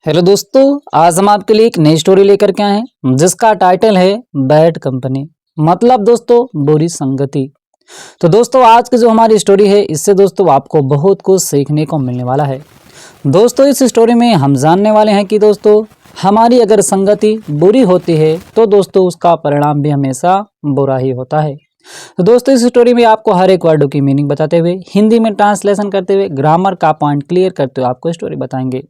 Hello दोस्तों, आज हम आपके लिए एक नई स्टोरी लेकर के आए हैं जिसका टाइटल है बैड कंपनी। मतलब दोस्तों बुरी संगति। तो दोस्तों आज की जो हमारी स्टोरी है इससे दोस्तों आपको बहुत कुछ सीखने को मिलने वाला है। दोस्तों इस स्टोरी में हम जानने वाले हैं कि दोस्तों हमारी अगर संगति बुरी होती है तो दोस्तों उसका परिणाम भी हमेशा बुरा ही होता है। तो दोस्तों इस स्टोरी में आपको हर एक वर्ड की मीनिंग बताते हुए हिंदी में ट्रांसलेशन करते हुए ग्रामर का पॉइंट क्लियर करते हुए आपको स्टोरी बताएंगे।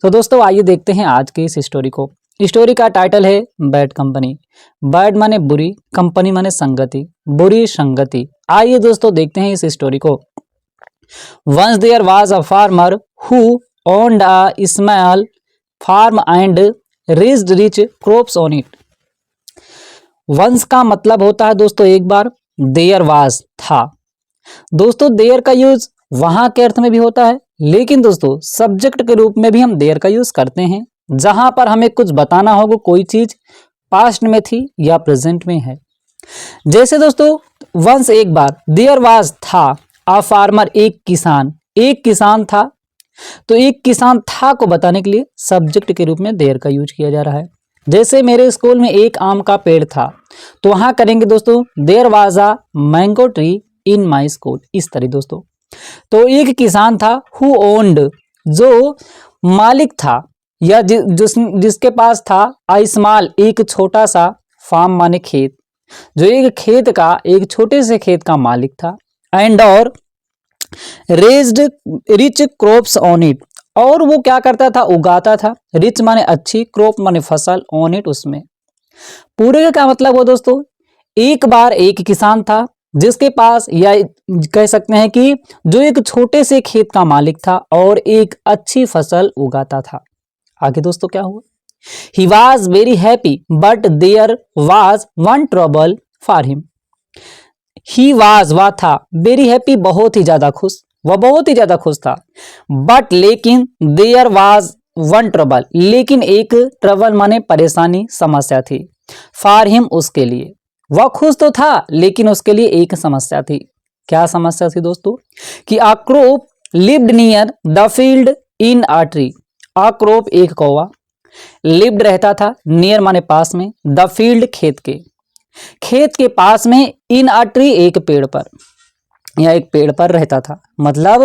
तो दोस्तों आइए देखते हैं आज की इस स्टोरी को। स्टोरी का टाइटल है बैड कंपनी। बैड माने बुरी, कंपनी माने संगति, बुरी संगति। आइए दोस्तों देखते हैं इस स्टोरी को। Once there was a farmer who owned a small farm and raised rich crops on it. Once का मतलब होता है दोस्तों एक बार, देयर वाज था। दोस्तों देयर का यूज वहां के अर्थ में भी होता है, लेकिन दोस्तों सब्जेक्ट के रूप में भी हम देयर का यूज करते हैं जहां पर हमें कुछ बताना होगा कोई चीज पास्ट में थी या प्रेजेंट में है। जैसे दोस्तों वंस एक बार, देयर वाज था अ फार्मर एक किसान था। तो एक किसान था को बताने के लिए सब्जेक्ट के रूप में देयर का यूज किया जा रहा है। जैसे मेरे स्कूल में एक आम का पेड़ था तो वहां करेंगे दोस्तों there was a mango tree in my school. इस तरह दोस्तों तो एक किसान था हु ओन्ड, जो मालिक था या जिसके पास था अ स्मॉल एक छोटा सा, फार्म माने खेत, जो एक खेत का एक छोटे से खेत का मालिक था। एंड और raised rich crops on it, और वो क्या करता था उगाता था। रिच माने अच्छी, क्रॉप माने फसल, ऑन इट उसमें। पूरे का मतलब हो दोस्तों एक बार एक किसान था जिसके पास, या कह सकते हैं कि जो एक छोटे से खेत का मालिक था और एक अच्छी फसल उगाता था। आगे दोस्तों क्या हुआ? He was very happy but there was one trouble for him. He was वह था, वेरी हैप्पी बहुत ही ज्यादा खुश, वह बहुत ही ज्यादा खुश था। बट लेकिन देयर वाज वन ट्रबल, लेकिन एक ट्रबल माने परेशानी समस्या थी। फॉर हिम उसके लिए, वह खुश तो था लेकिन उसके लिए एक समस्या थी। क्या समस्या थी दोस्तों? कि a crow lived near the field in a tree. A crow एक कौवा, लिव्ड रहता था, नियर माने पास में, द फील्ड खेत के पास में, इन अ ट्री एक पेड़ पर, या एक पेड़ पर रहता था। मतलब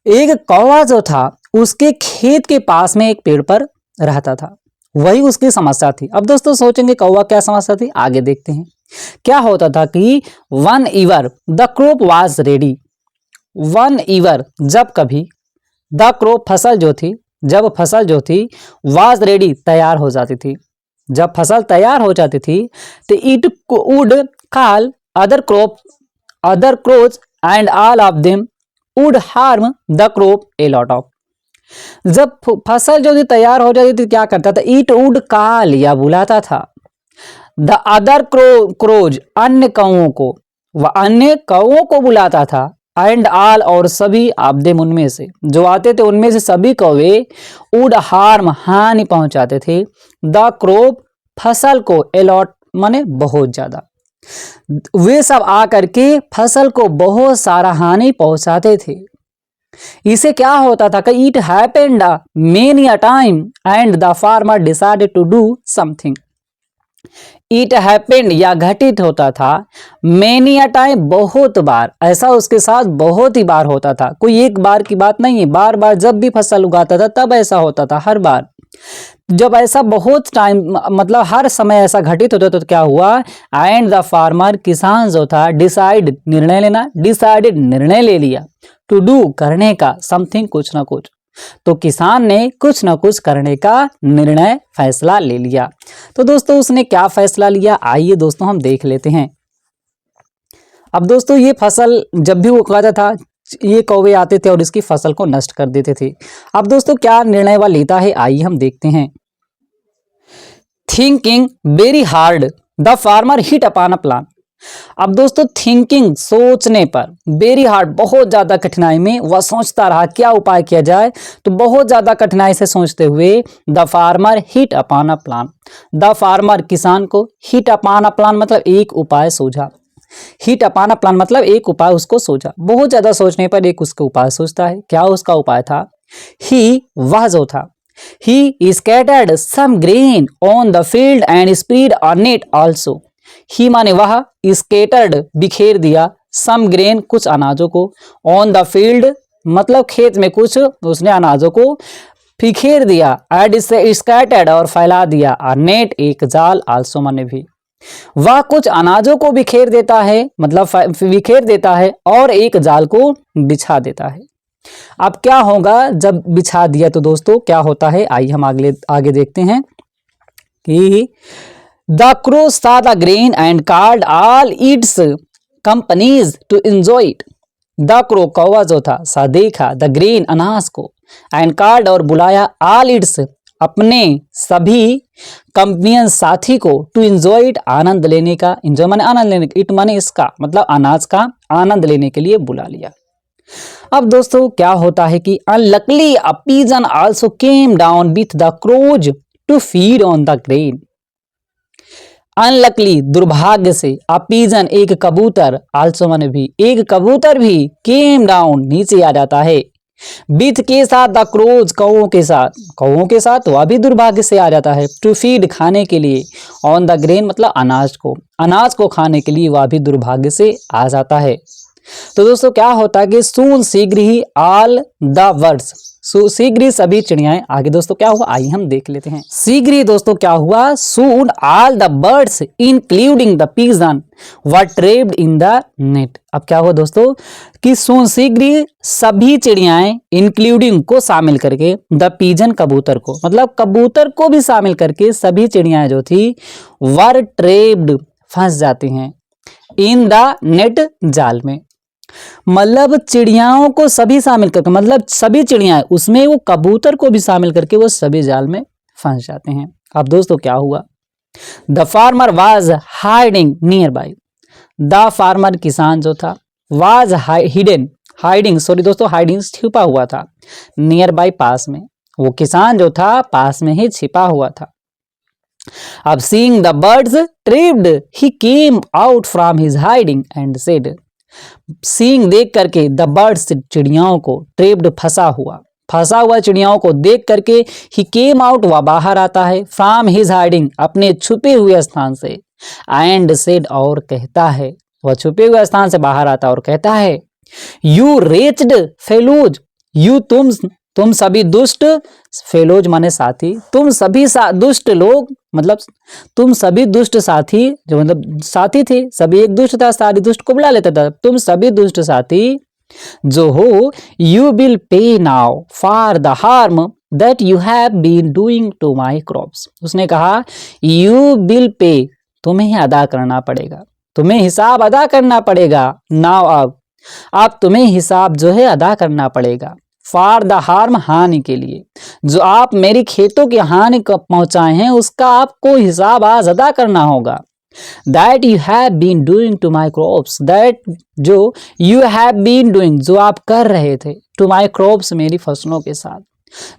एक कौवा जो था उसके खेत के पास में एक पेड़ पर रहता था, वही उसकी समस्या थी। अब दोस्तों सोचेंगे कौवा क्या समस्या थी, आगे देखते हैं। क्या होता था कि whenever the crop was ready. Whenever जब कभी, द क्रॉप फसल जो थी, जब फसल जो थी, वाज रेडी तैयार हो जाती थी। जब फसल तैयार हो जाती थी तो it would call other crops and all of them would harm the crop a lot of. जब फसल जो थी तैयार हो जाती थी क्या करता था? इट वुड कॉल या बुलाता था द अदर क्रोज, अन्य कौओं को, वह अन्य कौओं को बुलाता था। एंड ऑल और सभी, आप देम उनमें से, जो आते थे उनमें से सभी कौवे, वुड हार्म हानि पहुंचाते थे, द क्रॉप फसल को, अलॉट माने बहुत ज्यादा, वे सब आकर के फसल को बहुत सारा हानि पहुंचाते थे। इसे क्या होता था कि it happened many a time and the farmer decided to do something. It happened या घटित होता था, मेनी अ टाइम बहुत बार, ऐसा उसके साथ बहुत ही बार होता था। कोई एक बार की बात नहीं है, बार बार जब भी फसल उगाता था तब ऐसा होता था। हर बार जब ऐसा बहुत टाइम, मतलब हर समय ऐसा घटित होता तो क्या हुआ? एंड द फार्मर, किसान जो था, डिसाइड निर्णय लेना, डिसाइडेड निर्णय ले लिया, टू डू करने का, समथिंग कुछ ना कुछ। तो किसान ने कुछ ना कुछ करने का निर्णय, फैसला ले लिया। तो दोस्तों उसने क्या फैसला लिया, आइए दोस्तों हम देख लेते हैं। अब दोस्तों ये फसल जब भी उगाता था ये कौवे आते थे और इसकी फसल को नष्ट कर देते थे। अब दोस्तों क्या निर्णय वह लेता है, आइए हम देखते हैं। Thinking very hard the farmer hit upon a plan. अब दोस्तों थिंकिंग सोचने पर, वेरी हार्ड बहुत ज्यादा कठिनाई में वह सोचता रहा क्या उपाय किया जाए। तो बहुत ज्यादा कठिनाई से सोचते हुए the farmer hit upon a plan, the farmer किसान को, हिट अपॉन अ प्लान मतलब एक उपाय सूझा। हिट अपॉन अ प्लान मतलब एक उपाय उसको सोचा। बहुत ज्यादा सोचने पर एक उसका उपाय सोचता है। क्या उसका उपाय था? ही वह जो था, He scattered some grain on the field and spread a net also. He माने वह, scattered बिखेर दिया, some grain कुछ अनाजों को, on the field मतलब खेत में कुछ उसने अनाजों को बिखेर दिया, and scattered और फैला दिया, a net एक जाल also माने भी। वह कुछ अनाजों को बिखेर देता है मतलब बिखेर देता है और एक जाल को बिछा देता है। अब क्या होगा जब बिछा दिया तो दोस्तों क्या होता है, आइए हम आगे देखते हैं कि the crow saw the grain and called all its companies to enjoy it. The crow कौवा जो था सा देखा द ग्रेन अनाज को, एंड कॉल्ड और बुलाया ऑल इट्स अपने सभी कंपनियन साथी को, टू एंजॉय इट आनंद लेने का, एंजॉय माने आनंद लेने, इट माने इसका मतलब अनाज का आनंद लेने के लिए बुला लिया। अब दोस्तों क्या होता है कि unluckily a pigeon also came down with the crows to feed on the grain. Unluckily दुर्भाग्य से, अ पिजन एक कबूतर, आल्सो माने भी, एक कबूतर भी, केम डाउन नीचे आ जाता है, विथ के साथ, द क्रोज कौओं के साथ वह भी दुर्भाग्य से आ जाता है, टू फीड खाने के लिए, ऑन द ग्रेन मतलब अनाज को खाने के लिए वह भी दुर्भाग्य से आ जाता है। तो दोस्तों क्या होता है कि सून शीघ्र ही ऑल द बर्ड्स, शीघ्र ही सभी चिड़ियाएं, आगे दोस्तों क्या हुआ आइए हम देख लेते हैं। शीघ्र ही दोस्तों क्या हुआ, सून all the birds including the pigeon were trapped in the net. अब क्या हुआ दोस्तों कि सून शीघ्र ही सभी चिड़ियाएं, इंक्लूडिंग को शामिल करके, द पिजन कबूतर को मतलब कबूतर को भी शामिल करके सभी चिड़ियाएं जो थी वर ट्रैप्ड फंस जाती हैं, इन द नेट जाल में। मतलब चिड़ियाओं को सभी शामिल करके मतलब सभी चिड़ियाएं, उसमें वो कबूतर को भी शामिल करके वो सभी जाल में फंस जाते हैं। अब दोस्तों क्या हुआ, the farmer was hiding near by. The farmer किसान जो था, वाज हाइडिंग छिपा हुआ था, नियर बाई पास में, वो किसान जो था पास में ही छिपा हुआ था। अब seeing the birds trapped he came out from his hiding and said. Seeing देख करके, द बर्ड्स चिड़ियाओं को, ट्रैप्ड फंसा हुआ चिड़ियाओं को देख करके, ही केम आउट वह बाहर आता है, फ्रॉम हिज हाइडिंग अपने छुपे हुए स्थान से, एंड सेड और कहता है, वह छुपे हुए स्थान से बाहर आता और कहता है, यू रेच्ड फेलोज, यू तुम सभी दुष्ट, फेलोज माने साथी, तुम सभी दुष्ट लोग मतलब तुम सभी दुष्ट साथी, जो मतलब साथी थे सभी, एक दुष्ट था सारी दुष्ट को बुला लेता था, तुम सभी दुष्ट साथी जो हो, you will pay now for the harm that you have been doing to my crops. उसने कहा यू विल पे, तुम्हें अदा करना पड़ेगा, तुम्हें हिसाब अदा करना पड़ेगा, नाउ अब तुम्हें हिसाब जो है अदा करना पड़ेगा, फॉर द हार्म हानि के लिए, जो आप मेरी खेतों की हानि को पहुंचाए हैं उसका आपको हिसाब आज अदा करना होगा। That you have been doing to my crops, that जो यू हैव बीन डूइंग जो आप कर रहे थे, टू माई क्रॉप्स मेरी फसलों के साथ,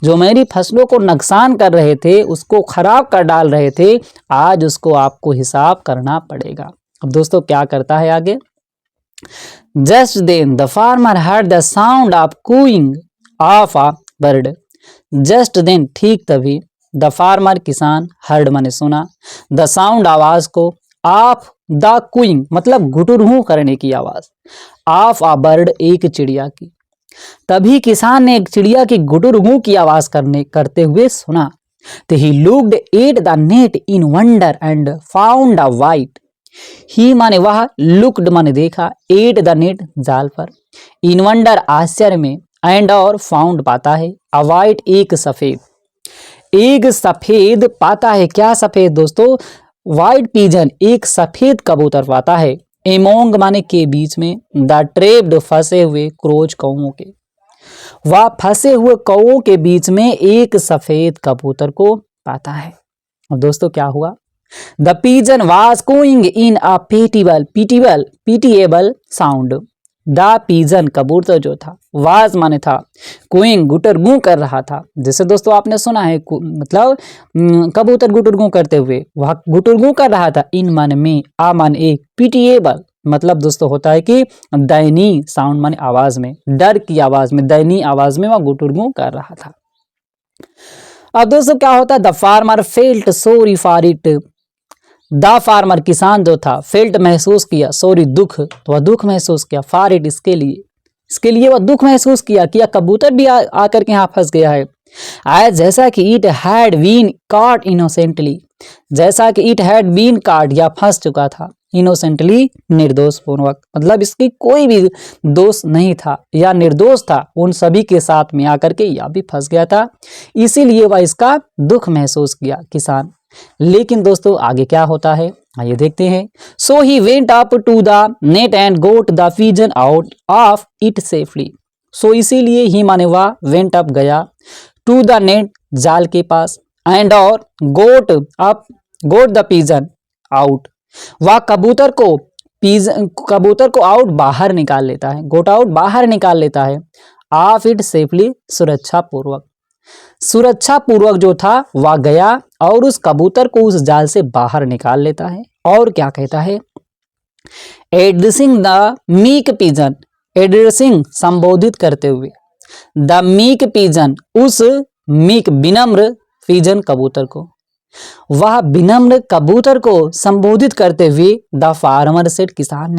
जो मेरी फसलों को नुकसान कर रहे थे, उसको खराब कर डाल रहे थे, आज उसको आपको हिसाब करना पड़ेगा। अब दोस्तों क्या करता है आगे, just then the farmer heard the sound of cooing of a bird. Just then ठीक तभी, द फार्मर किसान, हर्ड माने सुना, द साउंड आवाज को, ऑफ द कूइंग मतलब गुटुरहू करने की आवाज, ऑफ अ बर्ड एक चिड़िया की। तभी किसान ने एक चिड़िया की गुटुरहू की आवाज करते हुए सुना। तो he looked at the net in wonder and found a white. He माने वह, लुक्ड माने देखा, एट द नेट जाल पर, इन वंडर आश्चर्य में, एंड और फाउंड पाता है, अ वाइट एक सफेद पाता है। क्या सफेद दोस्तों, वाइट पिजन एक सफेद कबूतर पाता है, एमोंग माने के बीच में, द ट्रैप्ड फंसे हुए क्रोज कौओं के, वह फंसे हुए कौओं के बीच में एक सफेद कबूतर को पाता है। और दोस्तों क्या हुआ, the pigeon was cooing in a pitiable sound. The pigeon कबूतर जो था, वाज माने था, कूइंग गुटरगू कर रहा था। जैसे दोस्तों आपने सुना है मतलब कबूतर गुटरगू करते हुए, वह गुटरगू कर रहा था, इन माने में, आ माने एक, पीटीएबल मतलब दोस्तों होता है कि दयनीय, साउंड माने आवाज में, डर की आवाज में, दयनीय आवाज में वह गुटरगू कर रहा था। अब दोस्तों क्या होता है, the farmer felt sorry for it. The farmer किसान जो था, फेल्ट महसूस किया, सॉरी दुख, तो वह दुख महसूस किया, फॉर इट इसके लिए वह दुख महसूस किया कबूतर भी आकर के यहाँ फंस गया है। आज जैसा कि it had been caught innocently, जैसा कि इट हैड बीन कॉट या फंस चुका था, इनोसेंटली निर्दोष पूर्वक, मतलब इसकी कोई भी दोष नहीं था या निर्दोष था, उन सभी के साथ में आकर के यह भी फंस गया था, इसीलिए वह इसका दुख महसूस किया किसान। लेकिन दोस्तों आगे क्या होता है, आइए देखते हैं। So he went up to the net and got the pigeon out of it safely. So इसीलिए ही माने वह वेंट अप गया, टू द नेट जाल के पास, एंड और गोट द पिजन आउट, वह कबूतर को आउट बाहर निकाल लेता है, गोट आउट बाहर निकाल लेता है, ऑफ इट सेफली सुरक्षा पूर्वक जो था वह गया और उस कबूतर को उस जाल से बाहर निकाल लेता है। और क्या कहता है, addressing the meek pigeon, addressing संबोधित करते हुए, द मीक पिजन उस मीक विनम्र पिजन कबूतर को, वह विनम्र कबूतर को संबोधित करते हुए द फार्मर सेड किसान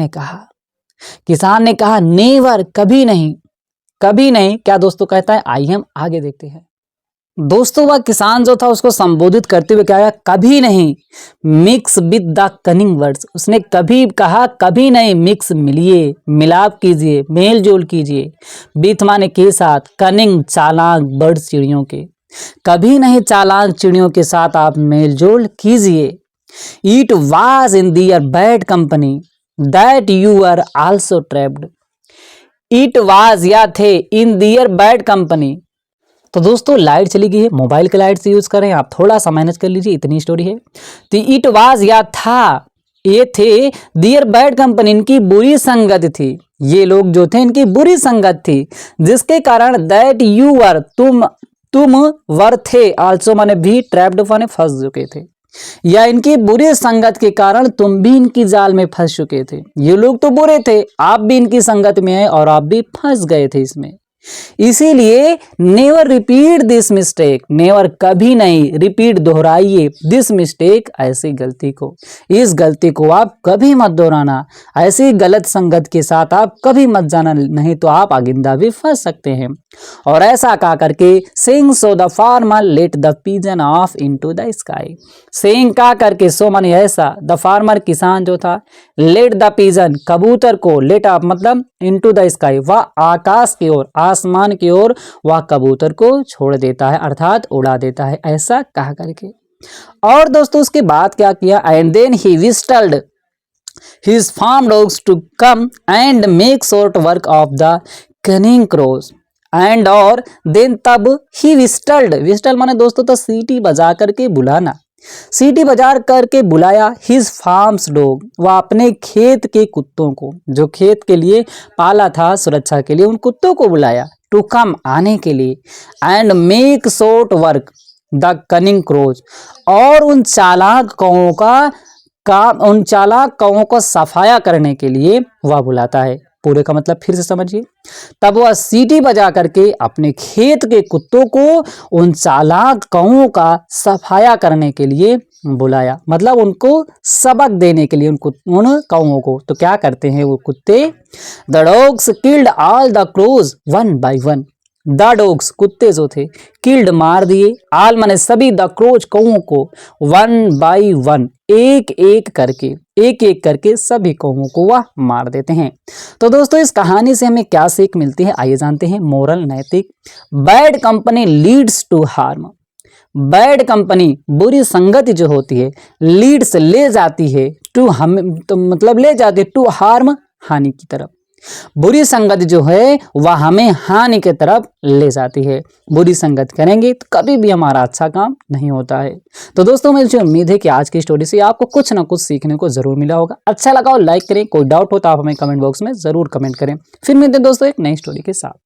ने कहा नेवर कभी नहीं, क्या दोस्तों कहता है, आइए हम आगे देखते हैं। दोस्तों वह किसान जो था उसको संबोधित करते हुए क्या कभी नहीं, mix with the cunning words, उसने कभी कहा कभी नहीं, मिक्स मिलिए, मिलाप कीजिए, मेल जोल कीजिए, विथ माने के साथ, कनिंग चालाक बर्ड्स चिड़ियों के, कभी नहीं चालाक चिड़ियों के साथ आप मेल जोल कीजिए। It was in their bad company that you are also trapped, it was या थे, इन दियर बैड कंपनी। तो दोस्तों लाइट चली गई है, मोबाइल के लाइट से यूज करें, आप थोड़ा सा मैनेज कर लीजिए, इतनी स्टोरी है। तो इट वाज या था, ये थे, दियर बैड कंपनी इनकी बुरी संगत थी, ये लोग जो थे इनकी बुरी संगत थी, जिसके कारण दैट यू वर तुम वर थे, आल्सो माने भी, ट्रैप्ड माने फंस चुके थे, या इनकी बुरी संगत के कारण तुम भी इनकी जाल में फंस चुके थे। ये लोग तो बुरे थे, आप भी इनकी संगत में आए और आप भी फंस गए थे इसमें, इसीलिए never repeat this mistake, never कभी नहीं, रिपीट दोहराइए, दिस मिस्टेक ऐसी गलती को, इस गलती को आप कभी मत दोहराना, ऐसी गलत संगत के साथ आप कभी मत जाना, नहीं तो आप आगिंदा भी फंस सकते हैं। और ऐसा कहा करके saying so the farmer let the pigeon of into the sky, saying कहा करके, सो माने ऐसा, द फार्मर किसान जो था, लेट द पिजन कबूतर को, लेट ऑफ मतलब इनटू द स्काई, वह आकाश की ओर, आसमान की ओर वह कबूतर को छोड़ देता है, अर्थात उड़ा देता है, ऐसा कहा करके। और दोस्तों उसके बाद क्या किया, and then he whistled his farm dogs to come and make short work of the cunning crows, and और देन तब ही विस्टल माने दोस्तों तो सीटी बजा करके बुलाना, सीटी बजा करके बुलाया, हिज फार्म्स डॉग, वह अपने खेत के कुत्तों को, जो खेत के लिए पाला था सुरक्षा के लिए, उन कुत्तों को बुलाया, टू कम आने के लिए, and make short work the cunning crows, और उन चालाक कौओं को सफाया करने के लिए वह बुलाता है। पूरे का मतलब फिर से समझिए, तब वह सीटी बजा करके अपने खेत के कुत्तों को उन चालाक कौओं का सफाया करने के लिए बुलाया, मतलब उनको सबक देने के लिए, उन कौओं को। तो क्या करते हैं वो कुत्ते, the dogs killed all the crows one by one, the dogs कुत्ते जो थे, किल्ड मार दिए, आल माने सभी, द क्रोज कौओं को, वन बाय वन एक एक करके सभी कौओं को वह मार देते हैं। तो दोस्तों इस कहानी से हमें क्या सीख मिलती है, आइए जानते हैं। मोरल नैतिक, bad company leads to harm, bad company बुरी संगति जो होती है, लीड्स ले जाती है, टू हम तो मतलब ले जाती है, टू हार्म हानि की तरफ, बुरी संगत जो है वह हमें हानि की तरफ ले जाती है। बुरी संगत करेंगे तो कभी भी हमारा अच्छा काम नहीं होता है। तो दोस्तों मुझे उम्मीद है कि आज की स्टोरी से आपको कुछ ना कुछ सीखने को जरूर मिला होगा। अच्छा लगा हो लाइक करें, कोई डाउट हो तो आप हमें कमेंट बॉक्स में जरूर कमेंट करें। फिर मिलते हैं दोस्तों एक नई स्टोरी के साथ।